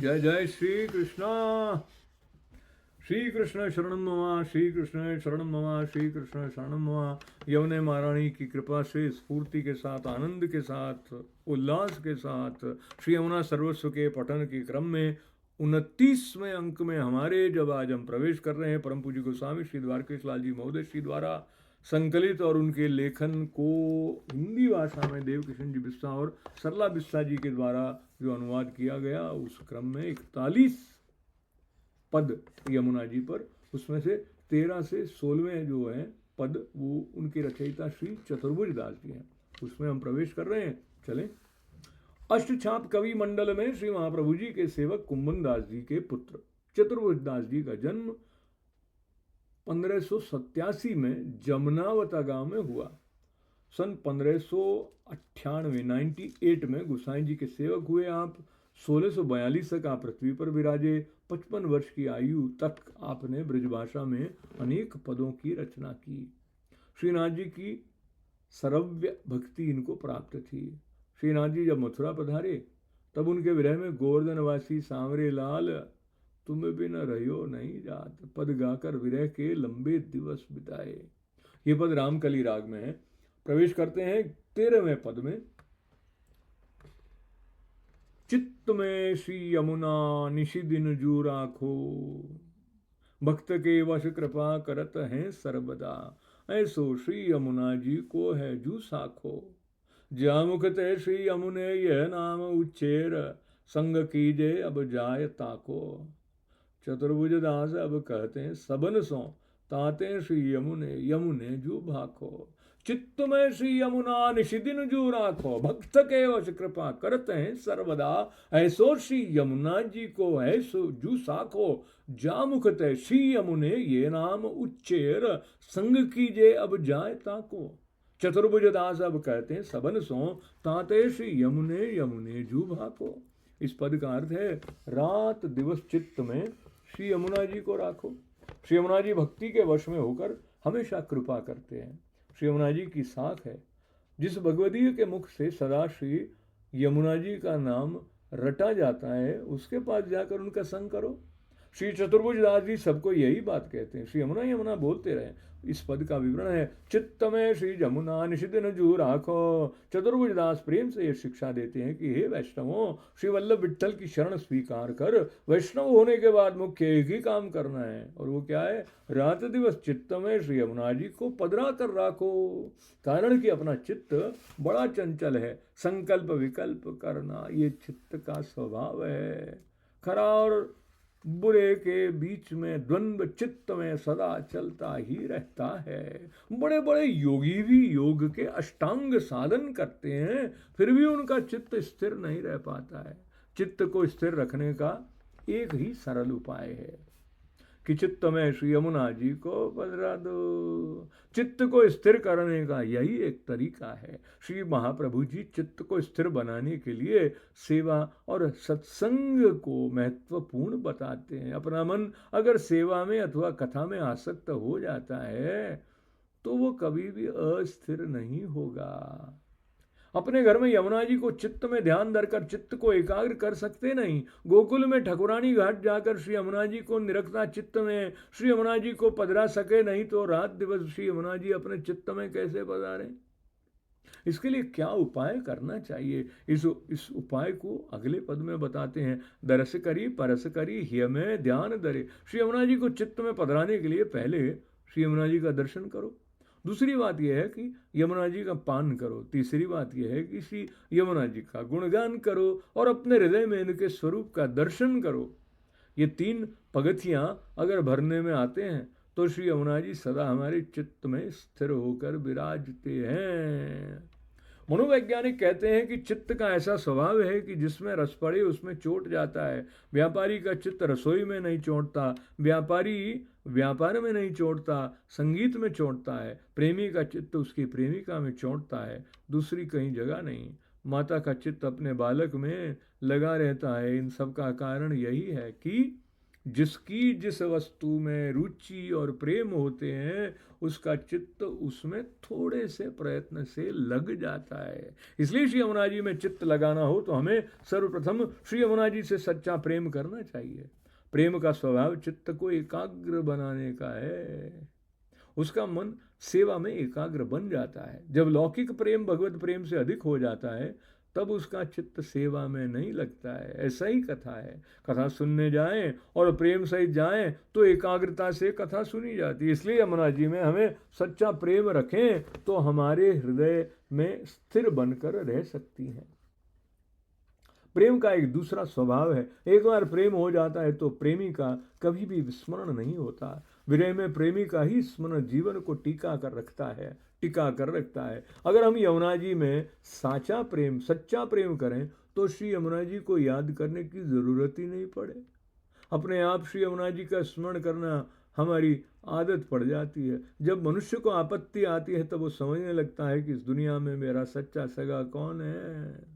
जय जय श्री कृष्णा। श्री कृष्ण शरणम मम, श्री कृष्ण शरणम मम, श्री कृष्ण शरणम मम। यमुने महारानी की कृपा से स्फूर्ति के साथ, आनंद के साथ, उल्लास के साथ श्री यमुना सर्वस्व के पठन के क्रम में 29वें अंक में हमारे जब आज हम प्रवेश कर रहे हैं, परम पूज्य गोस्वामी श्री द्वारकेश लाल जी महोदय श्री द्वारा संकलित और उनके लेखन को हिंदी भाषा में देव किशन जी बिस्सा और सरला बिस्सा जी के द्वारा जो अनुवाद किया गया, उस क्रम में 41 पद यमुना जी पर, उसमें से 13 से 16वें जो है पद वो उनके रचयिता श्री चतुर्भुज दास जी हैं। उसमें हम प्रवेश कर रहे हैं। चलें। अष्टछाप कवि मंडल में श्री महाप्रभु जी के सेवक कुंभन दास जी के पुत्र चतुर्भुज दास जी का जन्म 1587 में जमनावता गांव में हुआ। सन 1598 98 में गोसाई जी के सेवक हुए आप। 1642 तक आप पृथ्वी पर विराजे। 55 वर्ष की आयु तक आपने ब्रजभाषा में अनेक पदों की रचना की। श्रीनाथ जी की सरव्य भक्ति इनको प्राप्त थी। श्रीनाथ जी जब मथुरा पधारे तब उनके विरह में गोवर्धनवासी सांवरे लाल तुम बिन रहो नहीं जात, पद गाकर विरह के लंबे दिवस बिताए। ये पद रामकली राग में है। प्रवेश करते हैं 13वें पद में। चित्त में श्री यमुना निशि दिन जू राखो, भक्त के वश कृपा करत हैं सर्वदा। ऐसो श्री यमुना जी को है जू साखो, जामुख ते श्री यमुने यह नाम उच्चेर, संग कीजे अब जाय ताको। चतुर्भुज दास अब कहते हैं सबन सो, ताते श्री यमुने यमुने जू भाखो। चित्त में श्री यमुना निशिदिन जू राखो, भक्त के वश कृपा करते हैं सर्वदा। ऐसो श्री यमुना जी को ऐसो जू साखो, जामुख ते श्री यमुने ये नाम उच्चेर, संग कीजे अब जाय ताको। चतुर्भुज दास अब कहते हैं सबन सो, ताते श्री यमुने यमुने जू भाको। इस पद का अर्थ है रात दिवस चित्त में श्री यमुना जी को राखो। श्री यमुना जी भक्ति के वश में होकर हमेशा कृपा करते हैं। श्री यमुना जी की साख है। जिस भगवदीय के मुख से सदा श्री यमुना जी का नाम रटा जाता है, उसके पास जाकर उनका संग करो। श्री चतुर्भुज दास जी सबको यही बात कहते हैं। श्री यमुना यमुना बोलते रहे। इस पद का विवरण है चित्त में श्री यमुना निशिदिन जू राखो। चतुर्भुज दास प्रेम से ये शिक्षा देते हैं कि हे वैष्णवों, श्री वल्लभ विठ्ठल की शरण स्वीकार कर। वैष्णव होने के बाद मुख्य एक ही काम करना है, और वो क्या है? रात दिवस चित्त में श्री यमुना जी को पधरा कर राखो। कारण कि अपना चित्त बड़ा चंचल है। संकल्प विकल्प करना ये चित्त का स्वभाव है। खरा और बुरे के बीच में द्वंद्व चित्त में सदा चलता ही रहता है। बड़े बड़े योगी भी योग के अष्टांग साधन करते हैं, फिर भी उनका चित्त स्थिर नहीं रह पाता है। चित्त को स्थिर रखने का एक ही सरल उपाय है कि चित्त में श्री यमुना जी को पधरा दो। चित्त को स्थिर करने का यही एक तरीका है। श्री महाप्रभु जी चित्त को स्थिर बनाने के लिए सेवा और सत्संग को महत्वपूर्ण बताते हैं। अपना मन अगर सेवा में अथवा कथा में आसक्त हो जाता है तो वो कभी भी अस्थिर नहीं होगा। अपने घर में यमुना जी को चित्त में ध्यान धरकर चित्त को एकाग्र कर सकते नहीं। गोकुल में ठकुरानी घाट जाकर श्री यमुना जी को निरखता चित्त में श्री यमुना जी को पधरा सके नहीं, तो रात दिवस श्री यमुना जी अपने चित्त में कैसे पधारें? इसके लिए क्या उपाय करना चाहिए, इस उपाय को अगले पद में बताते हैं। दरस करी परस करी हिय में ध्यान धरे। श्री यमुना जी को चित्त में पधराने के लिए पहले श्री यमुना जी का दर्शन करो। दूसरी बात यह है कि यमुना जी का पान करो। तीसरी बात यह है कि श्री यमुना जी का गुणगान करो और अपने हृदय में इनके स्वरूप का दर्शन करो। ये 3 पगथियां अगर भरने में आते हैं तो श्री यमुना जी सदा हमारे चित्त में स्थिर होकर विराजते हैं। मनोवैज्ञानिक कहते हैं कि चित्त का ऐसा स्वभाव है कि जिसमें रस पड़े उसमें चोट जाता है। व्यापारी का चित्त रसोई में नहीं चोटता, व्यापारी व्यापार में नहीं चोटता, संगीत में चोटता है। प्रेमी का चित्त उसकी प्रेमिका में चोटता है, दूसरी कहीं जगह नहीं। माता का चित्त अपने बालक में लगा रहता है। इन सब का कारण यही है कि जिसकी जिस वस्तु में रुचि और प्रेम होते हैं उसका चित्त उसमें थोड़े से प्रयत्न से लग जाता है। इसलिए श्री यमुना जी में चित्त लगाना हो तो हमें सर्वप्रथम श्री यमुना जी से सच्चा प्रेम करना चाहिए। प्रेम का स्वभाव चित्त को एकाग्र बनाने का है। उसका मन सेवा में एकाग्र बन जाता है। जब लौकिक प्रेम भगवत प्रेम से अधिक हो जाता है तब उसका चित्त सेवा में नहीं लगता है। ऐसा ही कथा है। कथा सुनने जाएं और प्रेम सहित जाएं तो एकाग्रता से कथा सुनी जाती है। इसलिए यमुना जी में हमें सच्चा प्रेम रखें तो हमारे हृदय में स्थिर बनकर रह सकती हैं। प्रेम का एक दूसरा स्वभाव है, एक बार प्रेम हो जाता है तो प्रेमी का कभी भी विस्मरण नहीं होता। विरह में प्रेमी का ही स्मरण जीवन को टिका कर रखता है। अगर हम यमुना जी में साचा प्रेम सच्चा प्रेम करें तो श्री यमुना जी को याद करने की जरूरत ही नहीं पड़े। अपने आप श्री यमुना जी का स्मरण करना हमारी आदत पड़ जाती है। जब मनुष्य को आपत्ति आती है तब वो समझने लगता है कि इस दुनिया में मेरा सच्चा सगा कौन है।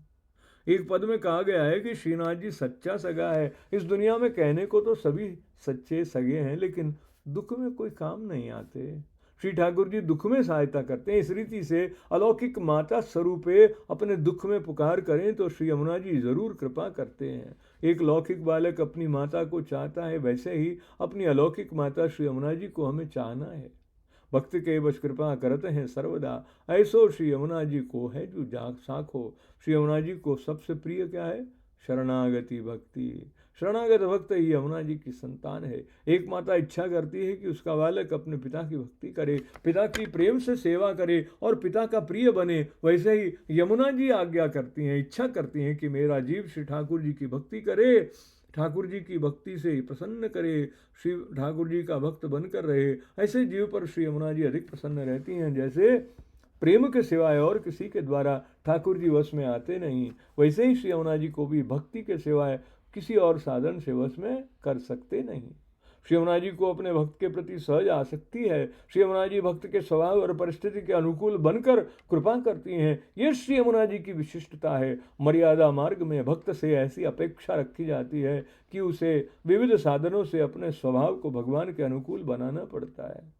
एक पद में कहा गया है कि श्रीनाथ जी सच्चा सगा है। इस दुनिया में कहने को तो सभी सच्चे सगे हैं लेकिन दुख में कोई काम नहीं आते। श्री ठाकुर जी दुख में सहायता करते हैं। इस रीति से अलौकिक माता स्वरूपे अपने दुख में पुकार करें तो श्री यमुना जी जरूर कृपा करते हैं। एक लौकिक बालक अपनी माता को चाहता है, वैसे ही अपनी अलौकिक माता श्री यमुना जी को हमें चाहना है। भक्त के बस कृपा करते हैं सर्वदा, ऐसो श्री यमुना जी को है जो जाग साखो। श्री यमुना जी को सबसे प्रिय क्या है? शरणागति भक्ति। शरणागत भक्त ही यमुना जी की संतान है। एक माता इच्छा करती है कि उसका बालक अपने पिता की भक्ति करे, पिता की प्रेम से सेवा करे और पिता का प्रिय बने। वैसे ही यमुना जी आज्ञा करती हैं, इच्छा करती हैं कि मेरा जीव श्री ठाकुर जी की भक्ति करे, ठाकुर जी की भक्ति से प्रसन्न करे, श्री ठाकुर जी का भक्त बनकर रहे। ऐसे जीव पर श्री यमुना जी अधिक प्रसन्न रहती हैं। जैसे प्रेम के सिवाय और किसी के द्वारा ठाकुर जी वश में आते नहीं, वैसे ही श्री यमुना जी को भी भक्ति के सिवाय किसी और साधन से वश में कर सकते नहीं। श्री यमुना जी को अपने भक्त के प्रति सहज आसक्ति है। श्री यमुना जी भक्त के स्वभाव और परिस्थिति के अनुकूल बनकर कृपा करती हैं। ये श्री यमुना जी की विशिष्टता है। मर्यादा मार्ग में भक्त से ऐसी अपेक्षा रखी जाती है कि उसे विविध साधनों से अपने स्वभाव को भगवान के अनुकूल बनाना पड़ता है।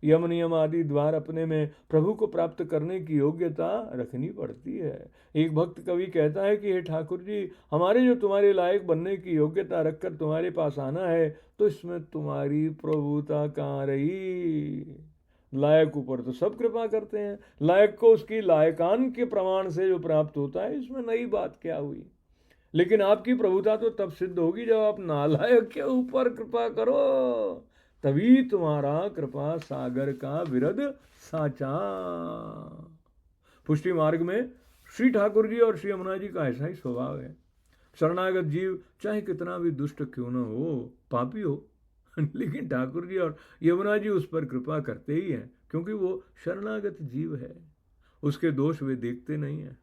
यम नियम आदि द्वार अपने में प्रभु को प्राप्त करने की योग्यता रखनी पड़ती है। एक भक्त कवि कहता है कि हे ठाकुर जी, हमारे जो तुम्हारे लायक बनने की योग्यता रखकर तुम्हारे पास आना है तो इसमें तुम्हारी प्रभुता कहाँ रही। लायक ऊपर तो सब कृपा करते हैं, लायक को उसकी लायकान के प्रमाण से जो प्राप्त होता है इसमें नई बात क्या हुई। लेकिन आपकी प्रभुता तो तब सिद्ध होगी जब आप नालायक के ऊपर कृपा करो, तभी तुम्हारा कृपा सागर का विरद साचा। पुष्टि मार्ग में श्री ठाकुर जी और श्री यमुना जी का ऐसा ही स्वभाव है। शरणागत जीव चाहे कितना भी दुष्ट क्यों न हो, पापी हो, लेकिन ठाकुर जी और यमुना जी उस पर कृपा करते ही हैं, क्योंकि वो शरणागत जीव है। उसके दोष वे देखते नहीं हैं।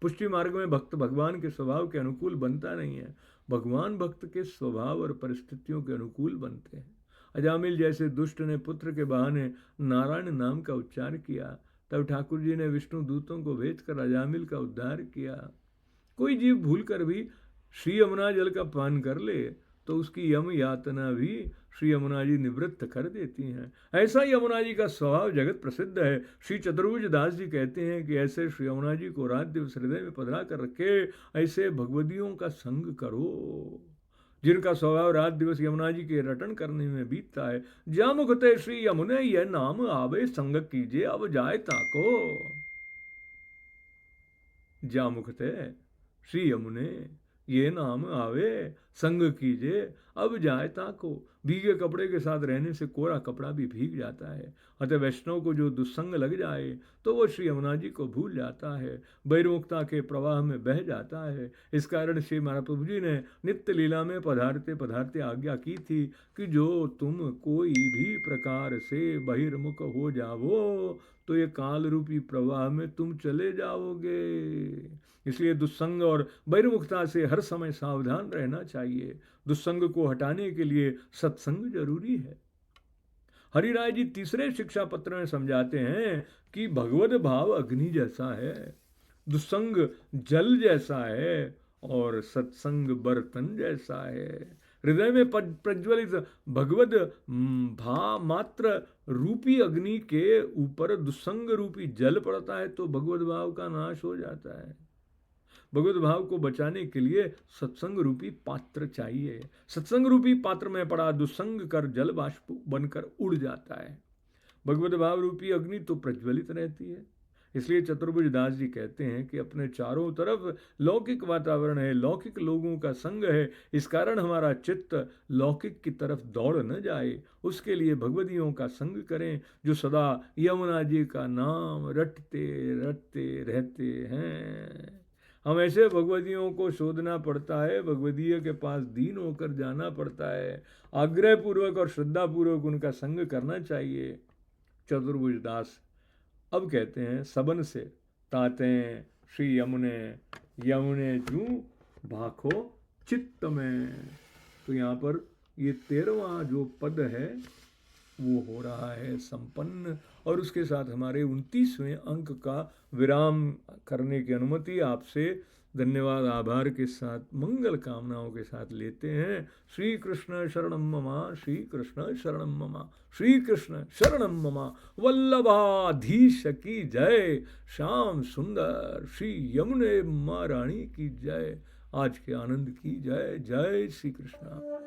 पुष्टि मार्ग में भक्त भगवान के स्वभाव के अनुकूल बनता नहीं है, भगवान भक्त के स्वभाव और परिस्थितियों के अनुकूल बनते हैं। अजामिल जैसे दुष्ट ने पुत्र के बहाने नारायण नाम का उच्चार किया, तब ठाकुर जी ने विष्णु दूतों को भेजकर अजामिल का उद्धार किया। कोई जीव भूल कर भी श्री यमुना जल का पान कर ले तो उसकी यम यातना भी श्री यमुना जी निवृत्त कर देती हैं। ऐसा यमुना जी का स्वभाव जगत प्रसिद्ध है। श्री चतुर्भुज दास जी कहते हैं कि ऐसे श्री यमुना जी को रात दिवस हृदय में पधरा कर रखे, ऐसे भगवदियों का संग करो जिनका स्वभाव रात दिवस यमुना जी के रटन करने में बीतता है। जा मुखते श्री यमुने यह नाम आवे, संग कीजिए अब जाए ताको। जा मुखते श्री यमुने ये नाम आवे, संग कीजिए अब जाए ताको। भीगे कपड़े के साथ रहने से कोरा कपड़ा भी भीग जाता है। अतः वैष्णव को जो दुस्संग लग जाए तो वो श्री यमुना जी को भूल जाता है, बैरमुक्ता के प्रवाह में बह जाता है। इस कारण श्री महाप्रभु जी ने नित्य लीला में पधारते पधारते आज्ञा की थी कि जो तुम कोई भी प्रकार से बहिर्मुख हो जाओ तो ये काल रूपी प्रवाह में तुम चले जाओगे। इसलिए दुस्संग और बहिर्मुखता से हर समय सावधान रहना चाहिए। दुस्संग को हटाने के लिए सत्संग जरूरी है। हरिराय जी तीसरे शिक्षा पत्र में समझाते हैं कि भगवद भाव अग्नि जैसा है, दुस्संग जल जैसा है और सत्संग बर्तन जैसा है। हृदय में प्रज्वलित भगवद भा मात्र रूपी अग्नि के ऊपर दुस्संग रूपी जल पड़ता है तो भगवद भाव का नाश हो जाता है। भगवत भाव को बचाने के लिए सत्संग रूपी पात्र चाहिए। सत्संग रूपी पात्र में पड़ा दुस्संग कर जल बाष्प बनकर उड़ जाता है। भगवत भाव रूपी अग्नि तो प्रज्वलित रहती है। इसलिए चतुर्भुज दास जी कहते हैं कि अपने चारों तरफ लौकिक वातावरण है, लौकिक लोगों का संग है, इस कारण हमारा चित्त लौकिक की तरफ दौड़ न जाए। उसके लिए भगवदियों का संग करें जो सदा यमुना जी का नाम रटते रटते रहते हैं। हम ऐसे भगवदियों को शोधना पड़ता है, भगवदीय के पास दीन होकर जाना पड़ता है, आग्रह पूर्वक और श्रद्धा पूर्वक उनका संग करना चाहिए। चतुर्भुज दास अब कहते हैं सबन से ताते श्री यमुने यमुने जू भाखो चित्त में। तो यहाँ पर ये 13वां जो पद है वो हो रहा है संपन्न, और उसके साथ हमारे 29वें अंक का विराम करने की अनुमति आपसे धन्यवाद आभार के साथ मंगल कामनाओं के साथ लेते हैं। श्री कृष्ण शरणम ममा, श्री कृष्ण शरणम ममा, श्री कृष्ण शरणम ममा। वल्लभाधीश की जय, श्याम सुंदर श्री यमुने माँ रानी की जय, आज के आनंद की जय। जय श्री कृष्ण।